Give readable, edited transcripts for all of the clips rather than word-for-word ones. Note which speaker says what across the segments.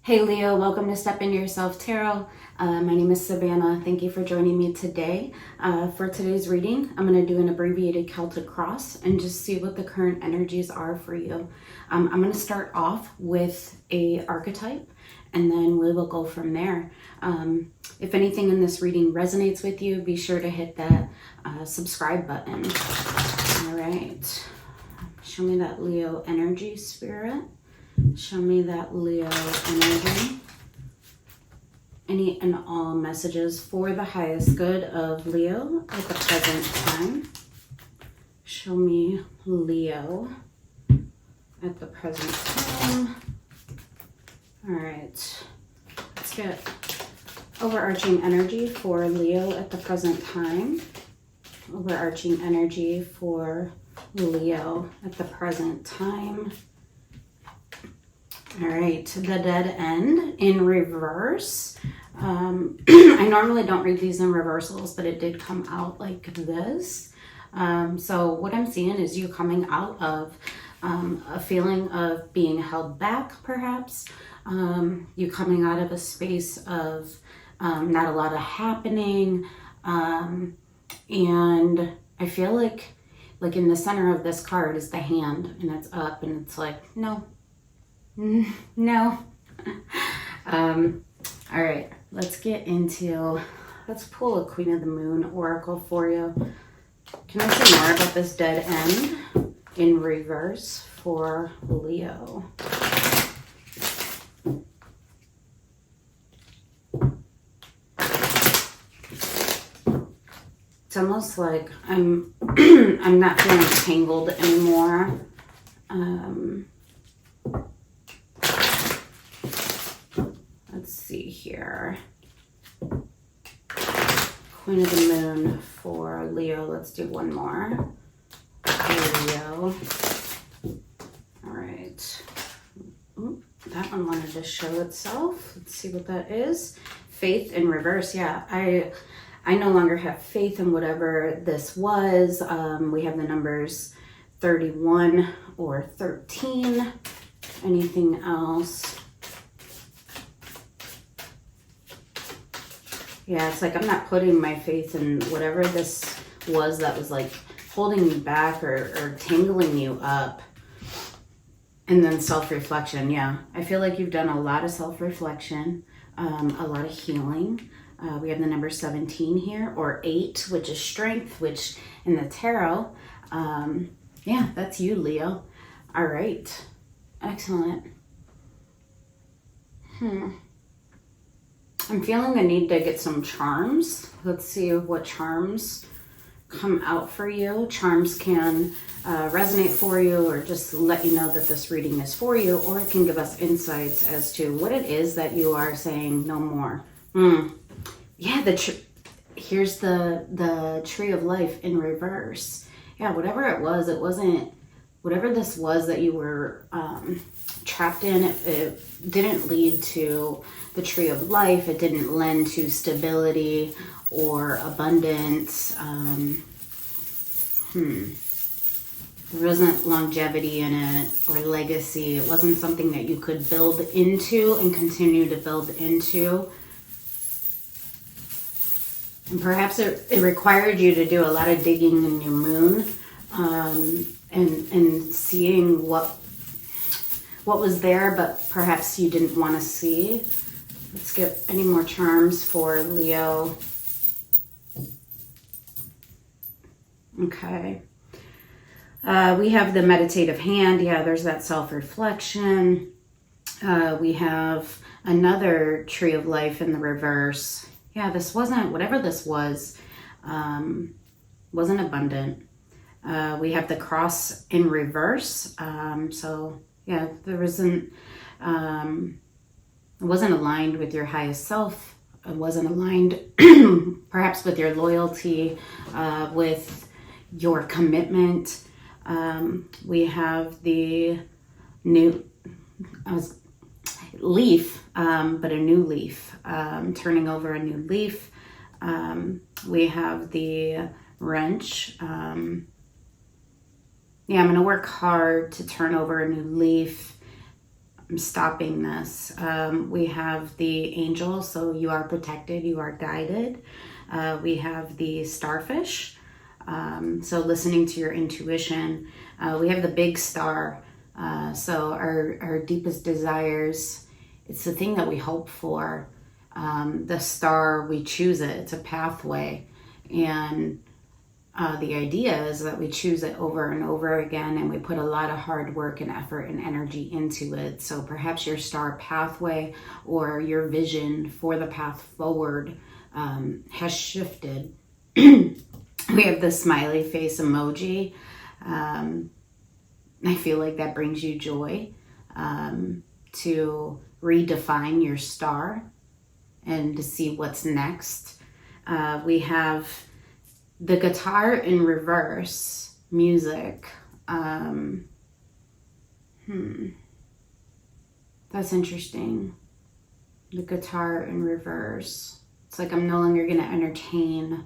Speaker 1: Hey Leo, welcome to Step Into Yourself Tarot. My name is Savannah. Thank you for joining me today. For today's reading, I'm going to do an abbreviated Celtic cross and just see what the current energies are for you. I'm going to start off with a archetype and then we will go from there. If anything in this reading resonates with you, be sure to hit that subscribe button. All right. Show me that Leo energy, Spirit. Show me that Leo energy. Any and all messages for the highest good of Leo at the present time. Show me Leo at the present time. All right. Let's get overarching energy for Leo at the present time. Overarching energy for Leo at the present time. All right, the dead end in reverse. I normally don't read these in reversals, but it did come out like this. So what I'm seeing is you coming out of a feeling of being held back, perhaps. You coming out of a space of not a lot of happening. And I feel like in the center of this card is the hand, and it's up, and it's like, no. No. All right, let's pull a Queen of the Moon oracle for you. Can I say more about this dead end in reverse for Leo? It's almost like I'm not feeling tangled anymore. Let's see here. Queen of the Moon for Leo. Let's do one more. For Leo. All right. Ooh, that one wanted to show itself. Let's see what that is. Faith in reverse. Yeah, I no longer have faith in whatever this was. We have the numbers 31 or 13. Anything else? Yeah, it's like I'm not putting my faith in whatever this was that was like holding you back or tangling you up. And then self-reflection. Yeah, I feel like you've done a lot of self-reflection, a lot of healing. We have the number 17 here, or 8, which is strength, which in the tarot, yeah, that's you, Leo. All right, excellent. I'm feeling the need to get some charms. Let's see what charms come out for you. Charms can resonate for you or just let you know that this reading is for you, or it can give us insights as to what it is that you are saying no more. Yeah, here's the tree of life in reverse. Yeah, whatever it wasn't, whatever this was that you were trapped in, it didn't lead to the tree of life. It didn't lend to stability or abundance. There wasn't longevity in it or legacy. It wasn't something that you could build into and continue to build into. And perhaps it required you to do a lot of digging in your moon and seeing what was there, but perhaps you didn't want to see. Let's get any more charms for Leo. Okay. We have the meditative hand. Yeah, there's that self-reflection. We have another tree of life in the reverse. Yeah, this wasn't, whatever this was, wasn't abundant. We have the cross in reverse. So yeah, there wasn't, it wasn't aligned with your highest self. It wasn't aligned perhaps with your loyalty, with your commitment. We have the new leaf, but a new leaf, turning over a new leaf. We have the wrench. Yeah, I'm going to work hard to turn over a new leaf. stopping this. We have the angel, so you are protected, you are guided. We have the starfish, so listening to your intuition. We have the big star, so our deepest desires, it's the thing that we hope for. The star, we choose it, it's a pathway. And the idea is that we choose it over and over again, and we put a lot of hard work and effort and energy into it. So perhaps your star pathway or your vision for the path forward has shifted. We have the smiley face emoji. I feel like that brings you joy to redefine your star and to see what's next. We have the guitar in reverse music. That's interesting. The guitar in reverse. It's like I'm no longer going to entertain.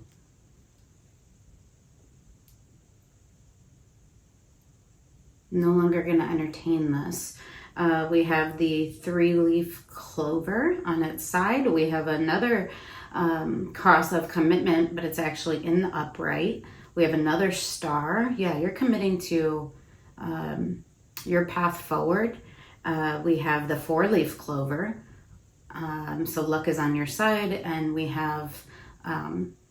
Speaker 1: No longer going to entertain this. We have the 3-leaf clover on its side. We have another cross of commitment, but it's actually in the upright. We have another star. Yeah, you're committing to your path forward. We have the 4-leaf clover. So luck is on your side, and we have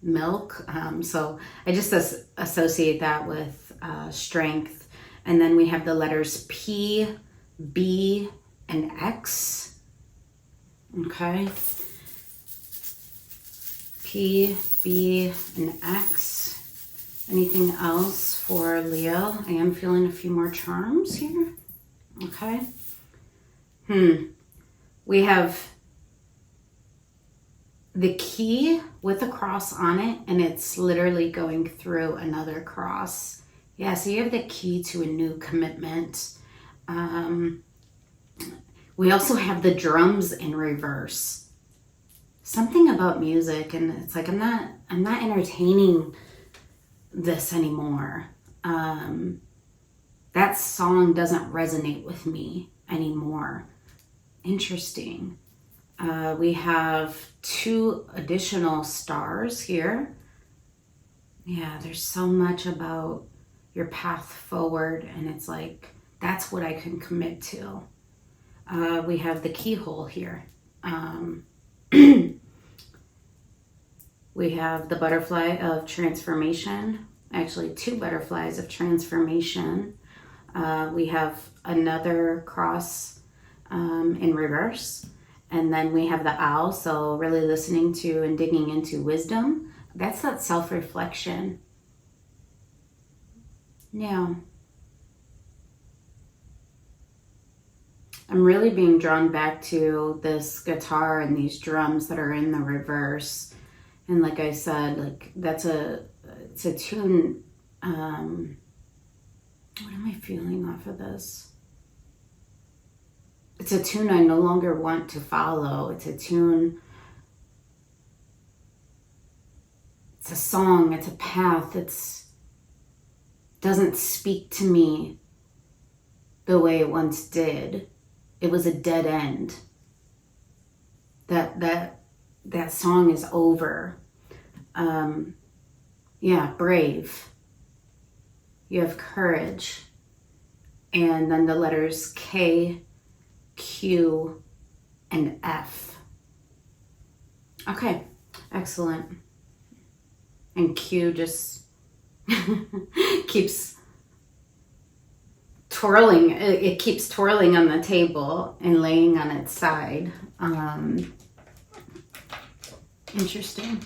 Speaker 1: milk. So I just associate that with strength. And then we have the letters P, B, and X. Okay. P, B, and X. Anything else for Leo? I am feeling a few more charms here. Okay. We have the key with a cross on it, and it's literally going through another cross. Yeah, so you have the key to a new commitment. We also have the drums in reverse. Something about music, and it's like I'm not entertaining this anymore. That song doesn't resonate with me anymore. Interesting. We have 2 additional stars here. Yeah, there's so much about your path forward, and it's like that's what I can commit to. We have the keyhole here. We have the butterfly of transformation, actually 2 butterflies of transformation. We have another cross in reverse, and then we have the owl, so really listening to and digging into wisdom. That's that self-reflection. Yeah. I'm really being drawn back to this guitar and these drums that are in the reverse. And like I said, like it's a tune. What am I feeling off of this? It's a tune I no longer want to follow. It's a tune. It's a song. It's a path. Doesn't speak to me the way it once did. It was a dead end. That song is over. Yeah, brave. You have courage. And then the letters K, Q, and F. Okay, excellent. And Q just keeps twirling. It keeps twirling on the table and laying on its side. Interesting.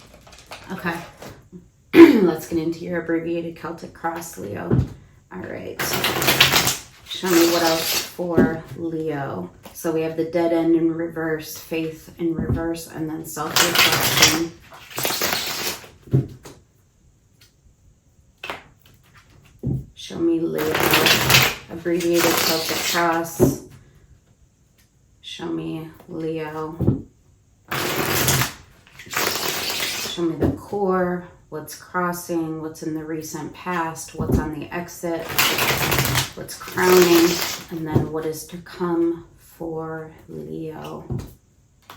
Speaker 1: Okay. Let's get into your abbreviated Celtic cross, Leo. All right. Show me what else for Leo. So we have the dead end in reverse, faith in reverse, and then self-reflection. Show me Leo, abbreviated Celtic cross. Show me Leo. Show me the core, what's crossing, what's in the recent past, what's on the exit, what's crowning, and then what is to come for Leo.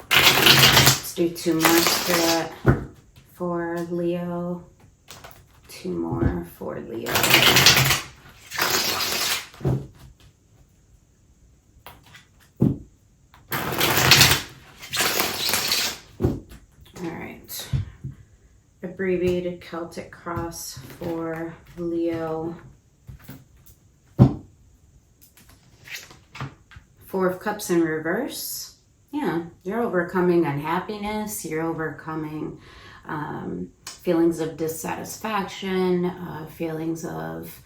Speaker 1: Let's do 2 more, Spirit, for Leo. 2 more for Leo. All right. Abbreviated Celtic cross for Leo. 4 of Cups in reverse. Yeah, you're overcoming unhappiness. You're overcoming feelings of dissatisfaction, feelings of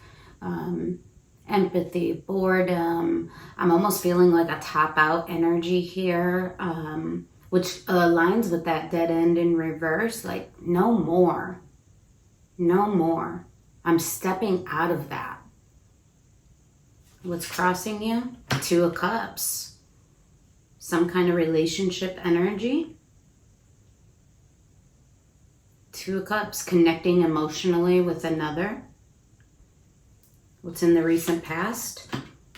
Speaker 1: empathy, boredom. I'm almost feeling like a top out energy here, which aligns with that dead end in reverse. Like, no more. No more. I'm stepping out of that. What's crossing you? 2 of Cups. Some kind of relationship energy. 2 of Cups, connecting emotionally with another. What's in the recent past?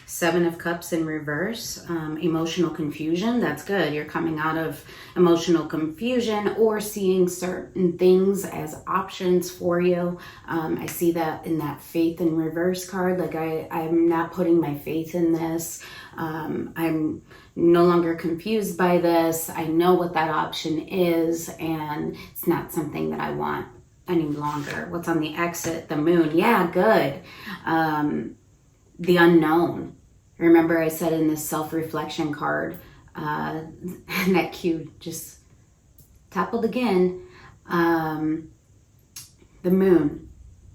Speaker 1: 7 of Cups in reverse. Emotional confusion. That's good. You're coming out of emotional confusion or seeing certain things as options for you. I see that in that Faith in reverse card. Like I'm not putting my faith in this. I'm no longer confused by this. I know what that option is, and it's not something that I want any longer. What's on the exit? The Moon. Yeah, good. The unknown. Remember I said in this self-reflection card, and that cue just toppled again. The Moon.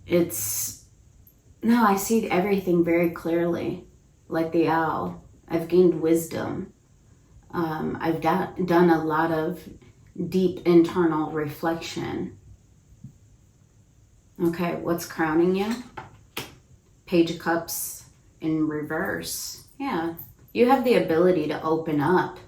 Speaker 1: I see everything very clearly, like the owl. I've gained wisdom. I've done a lot of deep internal reflection. Okay, what's crowning you? Page of Cups in reverse. Yeah, you have the ability to open up.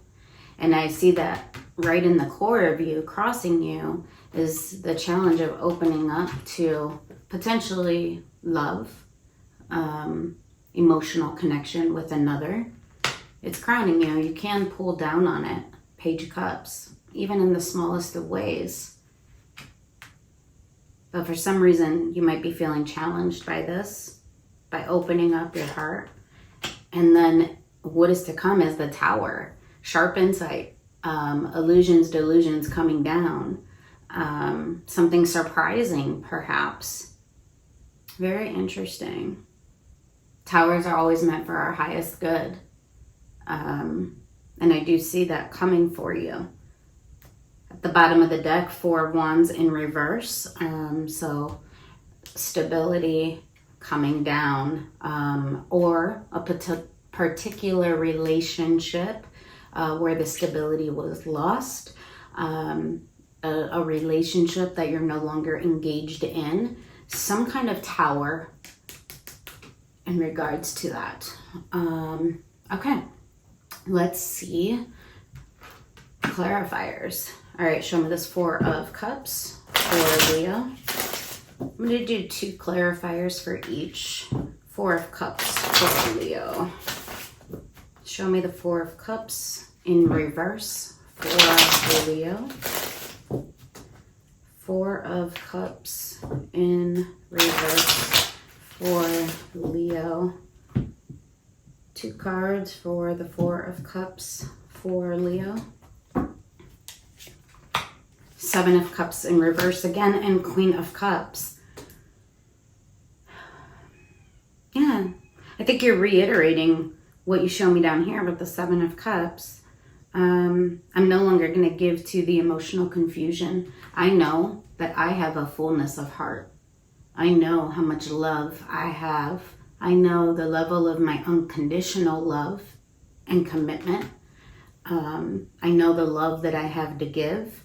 Speaker 1: And I see that right in the core of you, crossing you, is the challenge of opening up to potentially love, emotional connection with another. It's crowning you. You can pull down on it. Page of Cups, even in the smallest of ways. But for some reason, you might be feeling challenged by this, by opening up your heart. And then what is to come is the Tower. Sharp insight, illusions, delusions coming down. Something surprising, perhaps. Very interesting. Towers are always meant for our highest good. And I do see that coming for you. At the bottom of the deck, 4 of Wands in reverse. So stability coming down, or a particular relationship where the stability was lost. A relationship that you're no longer engaged in. Some kind of tower in regards to that. Okay. Let's see. Clarifiers. All right, show me this 4 of Cups for Leo. I'm going to do 2 clarifiers for each. 4 of Cups for Leo. Show me the 4 of Cups in reverse for Leo. 4 of Cups in reverse for Leo. 2 cards for the 4 of Cups for Leo. 7 of Cups in reverse again, and Queen of Cups. Yeah, I think you're reiterating what you show me down here with the 7 of Cups. I'm no longer going to give to the emotional confusion. I know that I have a fullness of heart. I know how much love I have. I know the level of my unconditional love and commitment. I know the love that I have to give.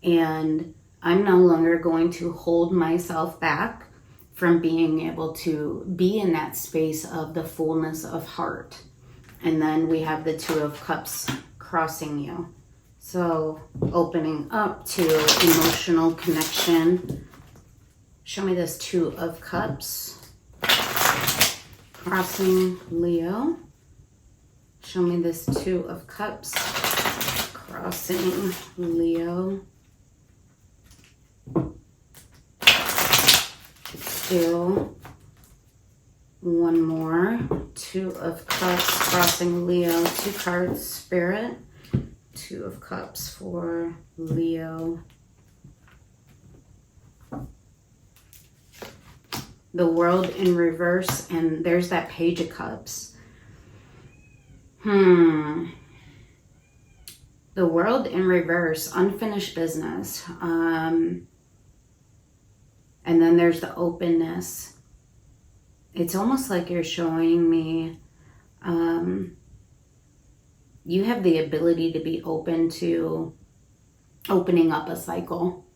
Speaker 1: And I'm no longer going to hold myself back from being able to be in that space of the fullness of heart. And then we have the 2 of Cups crossing you. So opening up to emotional connection. Show me this 2 of Cups. Crossing Leo. Show me this Two of Cups crossing Leo. Still one more. Two of Cups crossing Leo. 2 cards, Spirit. 2 of Cups for Leo. The World in reverse, and there's that Page of Cups. The World in reverse, unfinished business. And then there's the openness. It's almost like you're showing me you have the ability to be open to opening up a cycle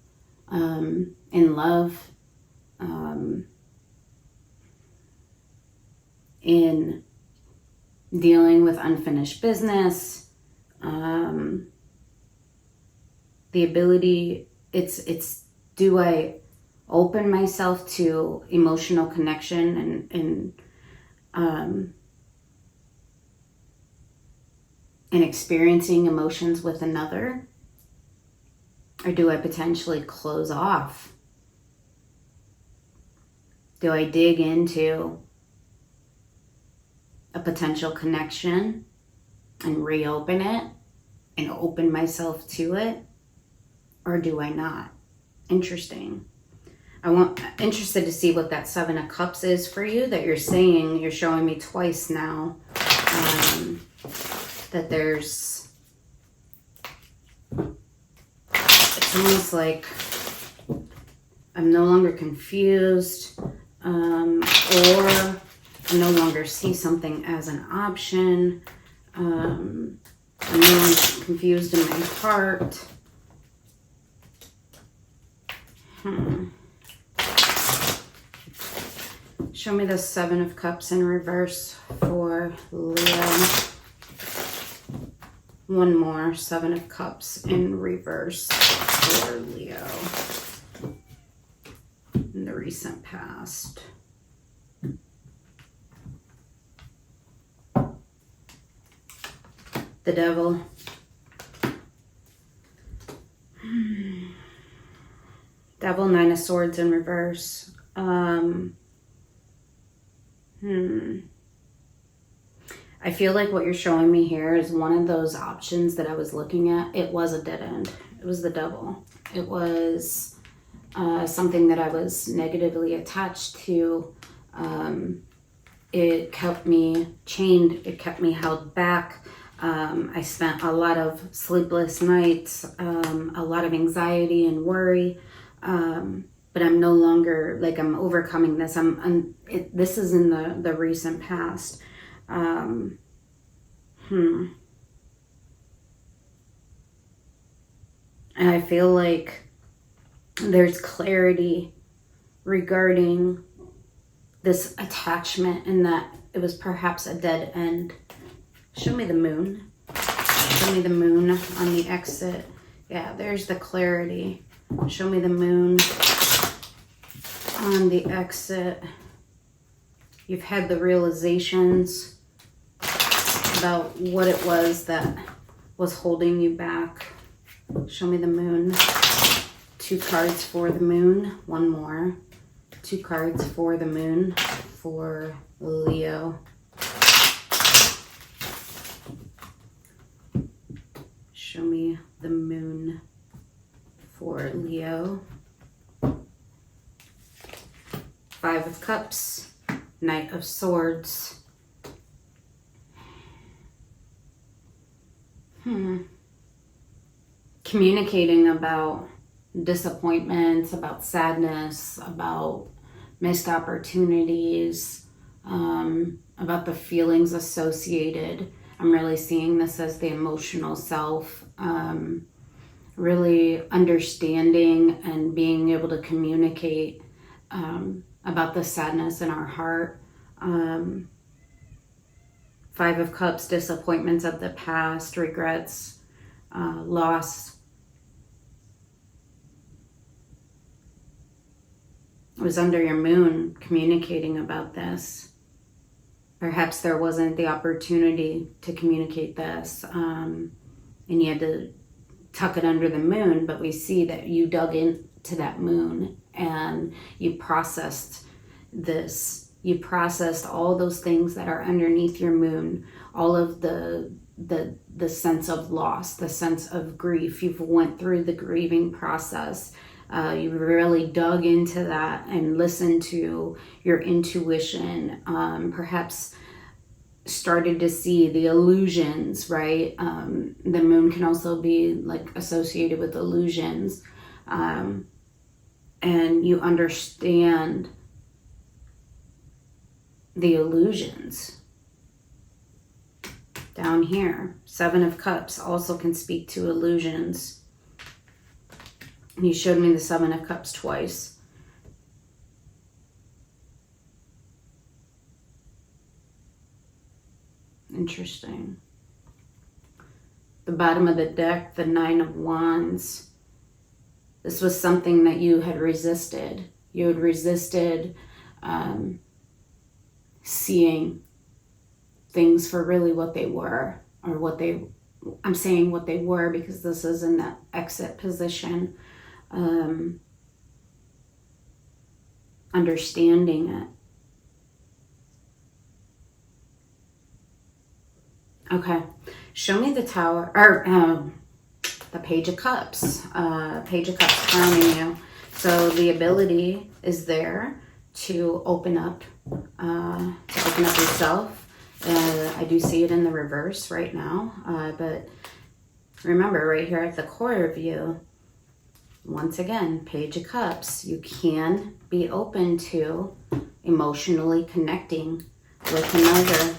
Speaker 1: in love, in dealing with unfinished business, the ability, it's do I open myself to emotional connection and experiencing emotions with another? Or do I potentially close off? Do I dig into a potential connection and reopen it and open myself to it? Or do I not? Interesting. Interested to see what that 7 of Cups is for you, that you're saying, you're showing me twice now, that there's, it's almost like I'm no longer confused, or I no longer see something as an option. I'm no longer confused in my heart. Show me the 7 of Cups in reverse for Leo. One more 7 of Cups in reverse for Leo in the recent past. The Devil. Devil, 9 of Swords in reverse. I feel like what you're showing me here is one of those options that I was looking at. It was a dead end. It was the Devil. It was something that I was negatively attached to. It kept me chained. It kept me held back. I spent a lot of sleepless nights, a lot of anxiety and worry. But I'm no longer, like, I'm overcoming this. This is in the recent past. And I feel like there's clarity regarding this attachment and that it was perhaps a dead end. Show me the Moon. Show me the Moon on the exit. Yeah, there's the clarity. Show me the Moon on the exit. You've had the realizations about what it was that was holding you back. Show me the Moon. 2 cards for the Moon. One more. 2 cards for the Moon for Leo. Show me the Moon for Leo. 5 of Cups, Knight of Swords. Communicating about disappointments, about sadness, about missed opportunities, about the feelings associated. I'm really seeing this as the emotional self, really understanding and being able to communicate about the sadness in our heart. 5 of Cups, disappointments of the past, regrets, loss. It was under your Moon communicating about this. Perhaps there wasn't the opportunity to communicate this, and you had to tuck it under the moon, but we see that you dug into that moon and you processed this. You processed all those things that are underneath your moon, all of the sense of loss, the sense of grief. You've went through the grieving process. You really dug into that and listened to your intuition. Perhaps started to see the illusions, right? The moon can also be like associated with illusions. And you understand the illusions. Down here, Seven of Cups also can speak to illusions. You showed me the Seven of Cups twice. Interesting. The bottom of the deck, the Nine of Wands. This was something that you had resisted. You had resisted seeing things for really what they were, or what they, I'm saying what they were because this is in that exit position. Understanding it. Okay, show me the Tower, or the Page of Cups. Page of Cups crowning you. So the ability is there to open up yourself. I do see it in the reverse right now, but remember right here at the core of you, once again, Page of Cups, you can be open to emotionally connecting with another.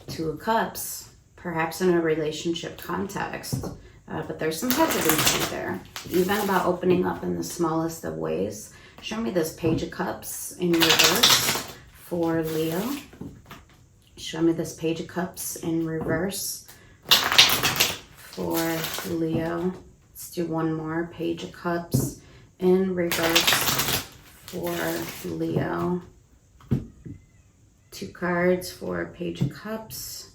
Speaker 1: Two of Cups, perhaps in a relationship context, but there's some hesitancy there, even about opening up in the smallest of ways. Show me this Page of Cups in reverse for Leo. Show me this Page of Cups in reverse for Leo. Let's do one more. Page of Cups in reverse for Leo. Two cards for Page of Cups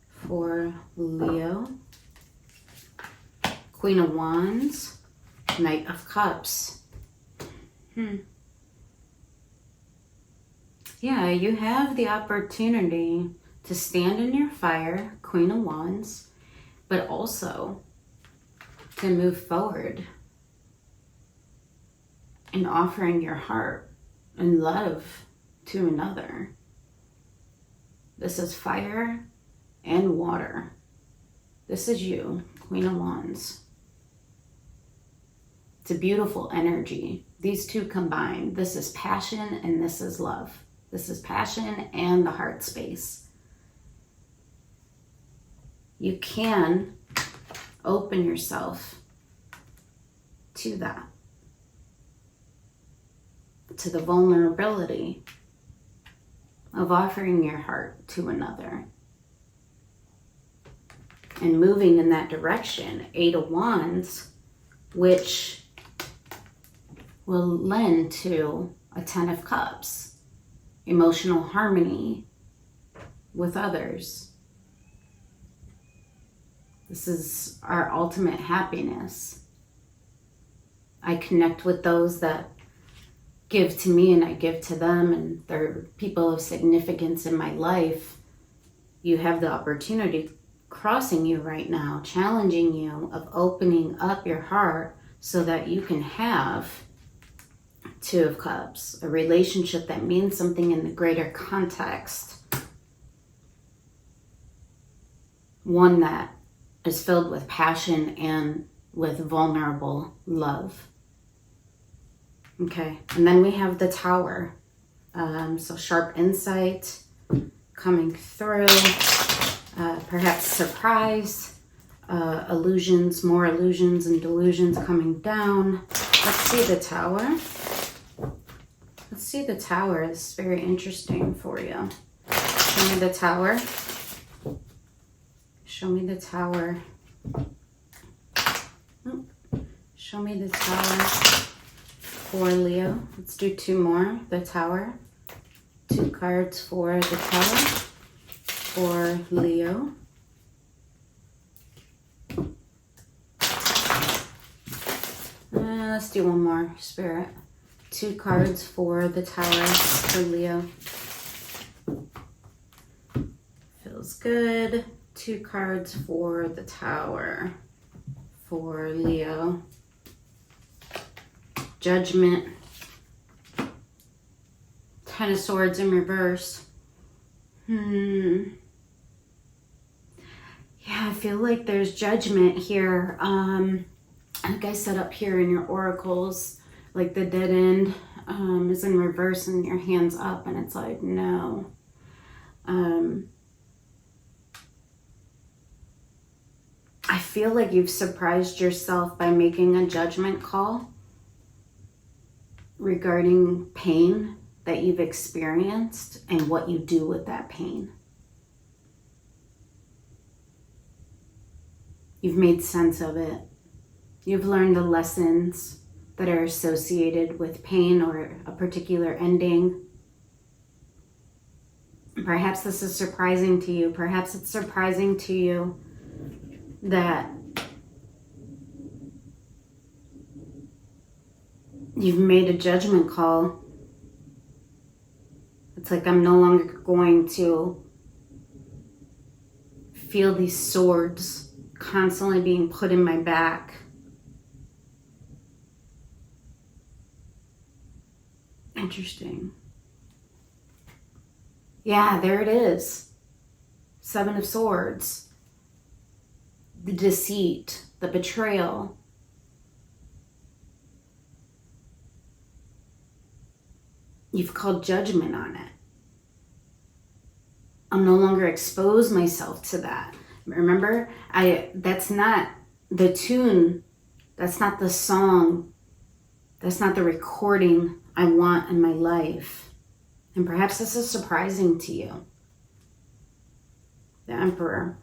Speaker 1: for Leo. Queen of Wands. Knight of Cups. Yeah, you have the opportunity to stand in your fire, Queen of Wands, but also to move forward in offering your heart and love to another. This is fire and water. This is you, Queen of Wands. It's a beautiful energy. These two combined. This is passion and this is love. This is passion and the heart space. You can open yourself to that, to the vulnerability of offering your heart to another and moving in that direction. Eight of Wands, which will lend to a Ten of Cups, emotional harmony with others. This is our ultimate happiness. I connect with those that give to me and I give to them, and they're people of significance in my life. You have the opportunity crossing you right now, challenging you of opening up your heart so that you can have Two of Cups, a relationship that means something in the greater context. One that is filled with passion and with vulnerable love. Okay, and then we have the Tower. So sharp insight coming through, perhaps surprise, illusions, more illusions and delusions coming down. Let's see the Tower. Let's see the Tower. This is very interesting for you. Show me the Tower. Show me the Tower. Show me the Tower for Leo. Let's do two more. The Tower. 2 cards for the Tower for Leo. Let's do one more, Spirit. 2 cards for the Tower for Leo. Feels good. 2 cards for the Tower for Leo. Judgment. 10 of Swords in reverse. Yeah, I feel like there's judgment here. Like I said up here in your oracles, like the dead end is in reverse and your hand's up, and it's like, no. I feel like you've surprised yourself by making a judgment call regarding pain that you've experienced and what you do with that pain. You've made sense of it. You've learned the lessons that are associated with pain or a particular ending. Perhaps this is surprising to you. Perhaps it's surprising to you that you've made a judgment call. It's like, I'm no longer going to feel these swords constantly being put in my back. Interesting. Yeah, there it is. 7 of Swords. The deceit, the betrayal. You've called judgment on it. I'll no longer expose myself to that. Remember, that's not the tune, that's not the song, that's not the recording I want in my life. And perhaps this is surprising to you. The Emperor.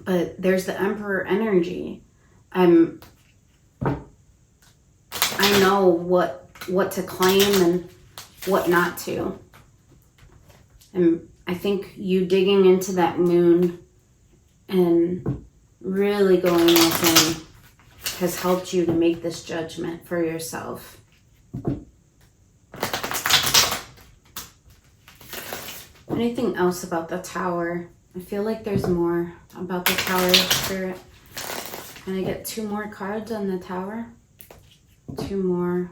Speaker 1: But there's the Emperor energy. I know what to claim and what not to. And I think you digging into that moon and really going within has helped you to make this judgment for yourself. Anything else about the Tower? I feel like there's more about the Tower, Spirit. Can I get 2 more cards on the Tower? 2 more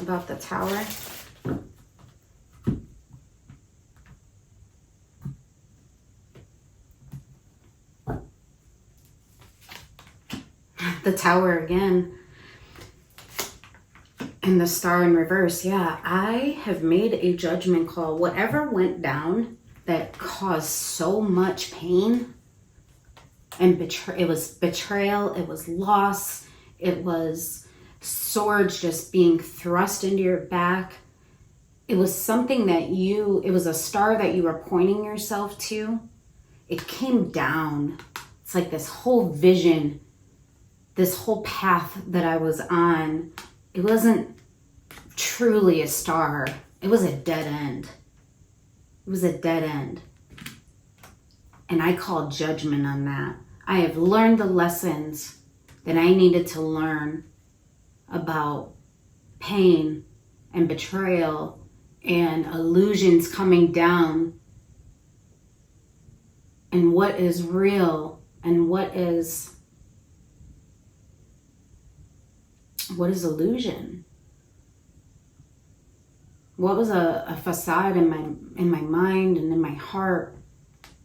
Speaker 1: about the Tower. The Tower again. And the Star in reverse. Yeah, I have made a judgment call. Whatever went down that caused so much pain and it was betrayal, it was loss, it was swords just being thrust into your back. It was something that it was a star that you were pointing yourself to. It came down. It's like this whole vision, this whole path that I was on. It wasn't truly a star. It was a dead end. It was a dead end. And I called judgment on that. I have learned the lessons that I needed to learn about pain and betrayal and illusions coming down and what is real and what is illusion. What was a facade in my mind and in my heart?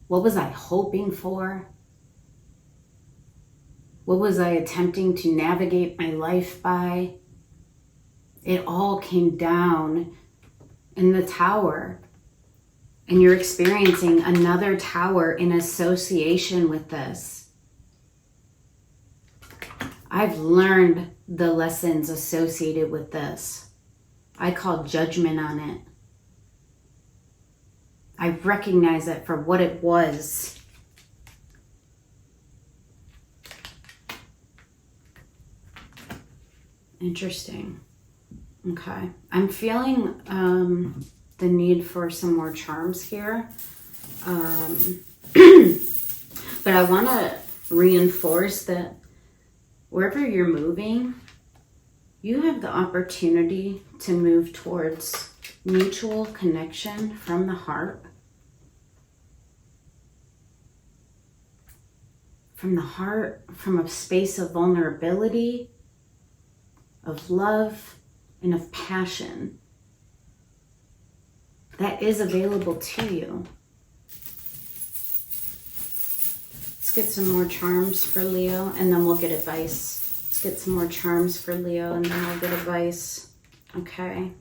Speaker 1: What was I hoping for? What was I attempting to navigate my life by? It all came down in the Tower. And you're experiencing another Tower in association with this. I've learned the lessons associated with this. I call judgment on it. I recognize it for what it was. Interesting. Okay. I'm feeling the need for some more charms here. But I want to reinforce that wherever you're moving, you have the opportunity to move towards mutual connection from the heart. From the heart, from a space of vulnerability, of love, and of passion that is available to you. Let's get some more charms for Leo, and then we'll get advice. Let's get some more charms for Leo, and then we'll get advice. Okay.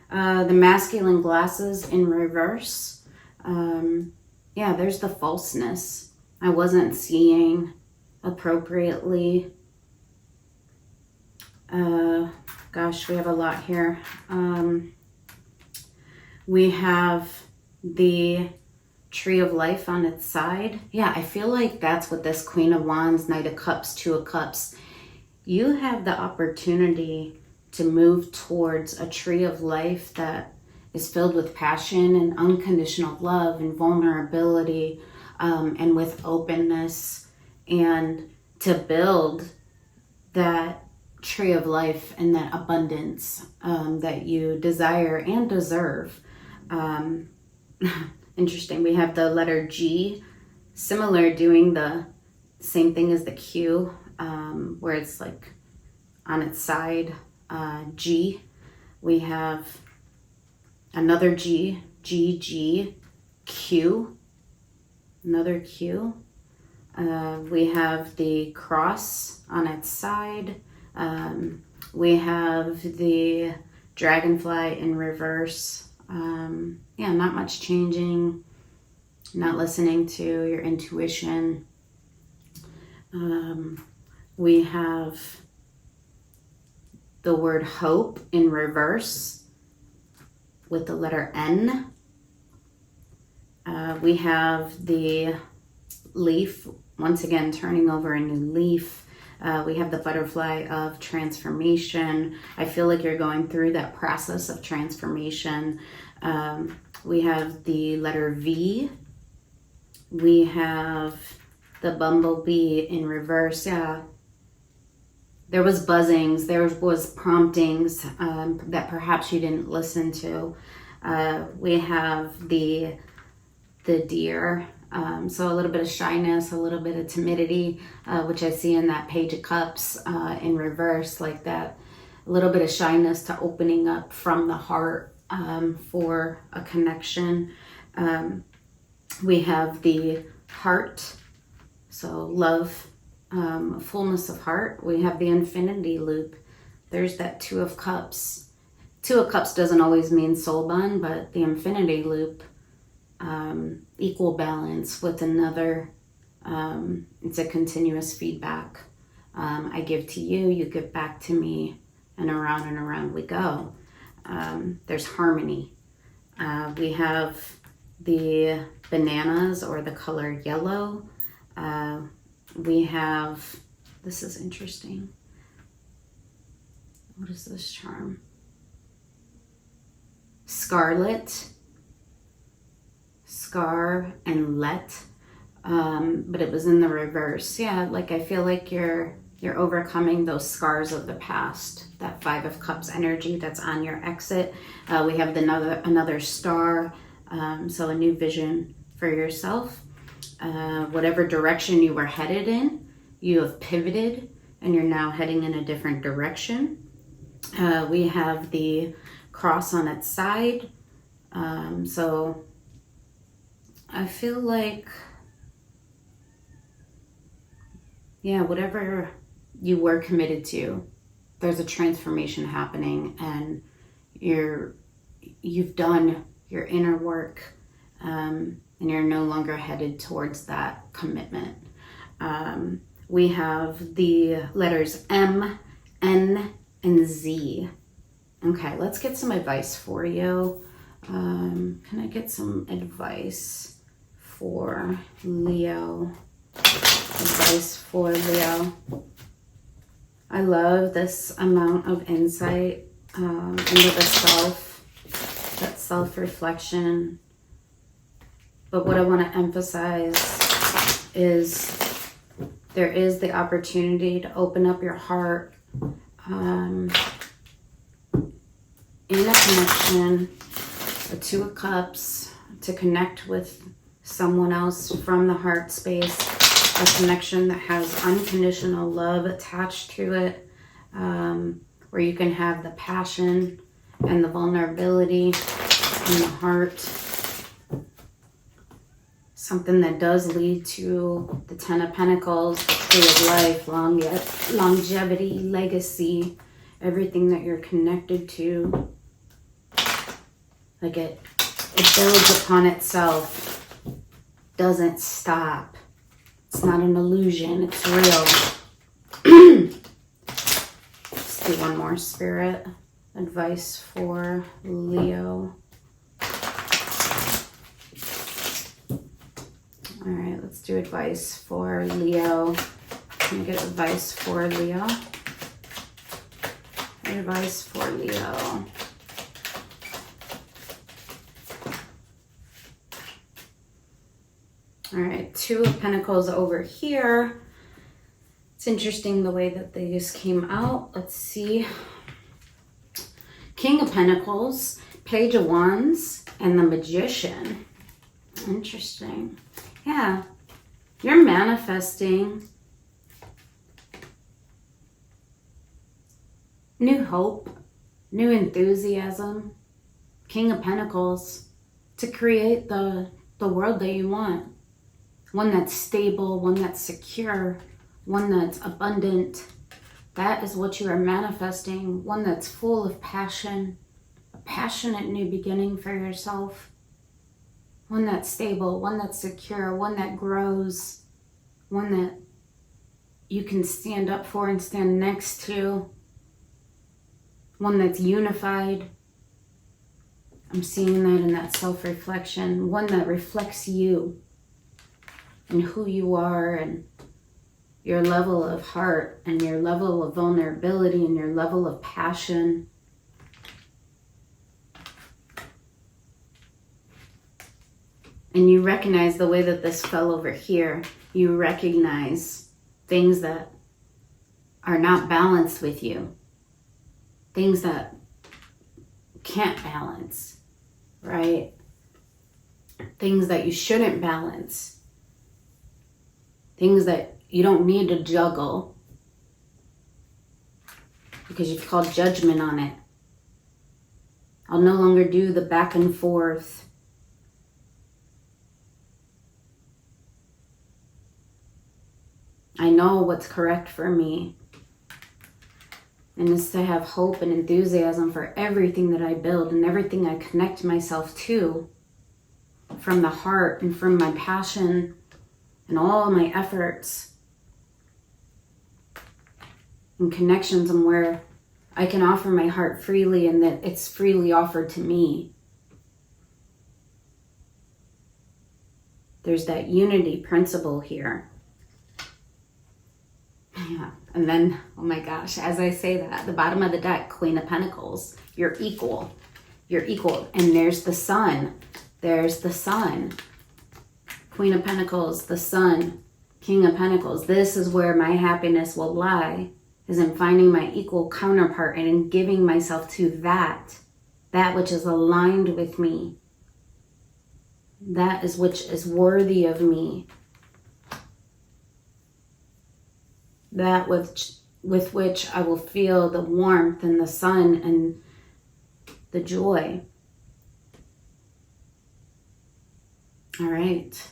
Speaker 1: The masculine glasses in reverse. Yeah, there's the falseness. I wasn't seeing appropriately. Gosh, we have a lot here. We have the Tree of Life on its side. Yeah, I feel like that's what this Queen of Wands, Knight of Cups, Two of Cups. You have the opportunity to move towards a tree of life that is filled with passion and unconditional love and vulnerability, and with openness, and to build that tree of life and that abundance that you desire and deserve. Interesting. We have the letter G, similar, doing the same thing as the Q, where it's like on its side. G. We have another G, G, G, Q, another Q. We have the cross on its side. We have the dragonfly in reverse. Yeah, not much changing, not listening to your intuition. We have the word hope in reverse with the letter N. We have the leaf, once again, turning over a new leaf. We have the butterfly of transformation. I feel like you're going through that process of transformation. We have the letter V. We have the bumblebee in reverse. Yeah. There was buzzings, there was promptings that perhaps you didn't listen to. We have the deer, so a little bit of shyness, a little bit of timidity, which I see in that Page of Cups in reverse, like that, a little bit of shyness to opening up from the heart for a connection. We have the heart, so love. Fullness of heart. We have the infinity loop. There's that Two of Cups. Two of Cups doesn't always mean soul bond, but the infinity loop, equal balance with another. It's a continuous feedback. I give to you, you give back to me, and around we go. There's harmony. We have the bananas, or the color yellow. We have, this is interesting. What is this charm? Scarlet, scar, and let, but it was in the reverse. Yeah, like I feel like you're overcoming those scars of the past. That Five of Cups energy that's on your exit. We have another star, so a new vision for yourself. Whatever direction you were headed in, you have pivoted and you're now heading in a different direction. We have the cross on its side. So I feel like, yeah, whatever you were committed to, there's a transformation happening, and you've done your inner work. And you're no longer headed towards that commitment. We have the letters M, N, and Z. Okay, let's get some advice for you. Can I get some advice for Leo? Advice for Leo. I love this amount of insight into the self. That's self-reflection. But what I want to emphasize is there is the opportunity to open up your heart in a connection, a Two of Cups, to connect with someone else from the heart space, a connection that has unconditional love attached to it, where you can have the passion and the vulnerability in the heart. Something that does lead to the Ten of Pentacles, the Tree of Life, longevity, legacy, everything that you're connected to. Like it builds upon itself, doesn't stop. It's not an illusion, it's real. Let's do one more, Spirit. Advice for Leo. All right, let's do advice for Leo. Can I get advice for Leo? Advice for Leo. All right, Two of Pentacles over here. It's interesting the way that they just came out. Let's see. King of Pentacles, Page of Wands, and the Magician. Interesting. Yeah, you're manifesting new hope, new enthusiasm. King of Pentacles, to create the world that you want. One that's stable, one that's secure, one that's abundant. That is what you are manifesting. One that's full of passion, a passionate new beginning for yourself. One that's stable, one that's secure, one that grows, one that you can stand up for and stand next to, one that's unified. I'm seeing that in that self-reflection, one that reflects you and who you are and your level of heart and your level of vulnerability and your level of passion. And you recognize the way that this fell over here. You recognize things that are not balanced with you. Things that can't balance, right? Things that you shouldn't balance. Things that you don't need to juggle because you've called judgment on it. I'll no longer do the back and forth. I know what's correct for me. And it's to have hope and enthusiasm for everything that I build and everything I connect myself to from the heart and from my passion and all my efforts and connections, and where I can offer my heart freely and that it's freely offered to me. There's that unity principle here. Yeah. And then, oh my gosh, as I say that, at the bottom of the deck, Queen of Pentacles, you're equal. You're equal. And there's the Sun. There's the Sun. Queen of Pentacles, the Sun, King of Pentacles. This is where my happiness will lie, is in finding my equal counterpart and in giving myself to that which is aligned with me. That is which is worthy of me. That with which I will feel the warmth and the sun and the joy. All right.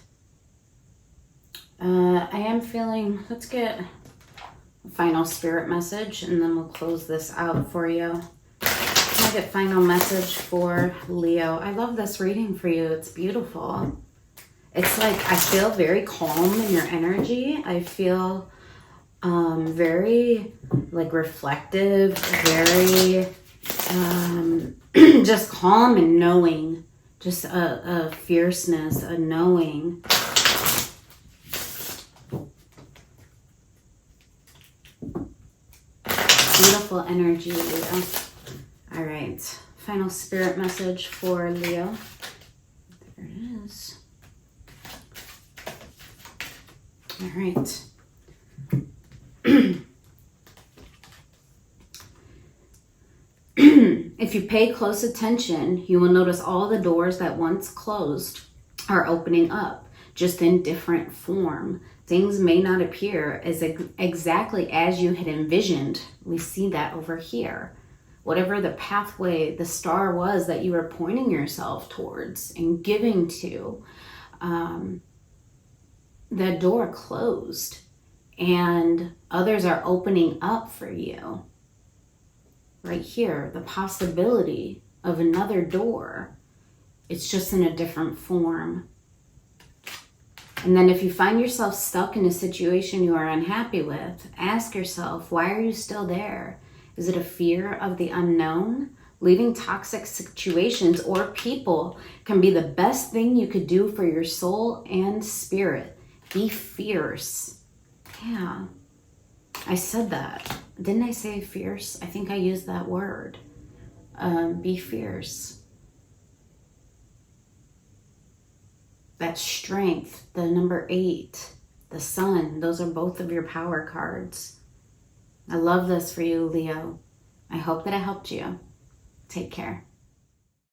Speaker 1: I am feeling, let's get a final spirit message and then we'll close this out for you. I get final message for Leo. I love this reading for you. It's beautiful. It's like I feel very calm in your energy. I feel very like reflective, very just calm and knowing, just a fierceness, a knowing. Beautiful energy, Leo. All right, final spirit message for Leo. There it is. All right. If you pay close attention, you will notice all the doors that once closed are opening up, just in different form. Things may not appear as exactly as you had envisioned. We see that over here. Whatever the pathway, the star was that you were pointing yourself towards and giving to, that door closed and others are opening up for you. Right here, the possibility of another door. It's just in a different form. And then if you find yourself stuck in a situation you are unhappy with, ask yourself, why are you still there? Is it a fear of the unknown? Leaving toxic situations or people can be the best thing you could do for your soul and spirit. Be fierce. Yeah, I said that. Didn't I say fierce? I think I used that word. Be fierce. That strength, the number 8, the sun, those are both of your power cards. I love this for you, Leo. I hope that it helped you. Take care.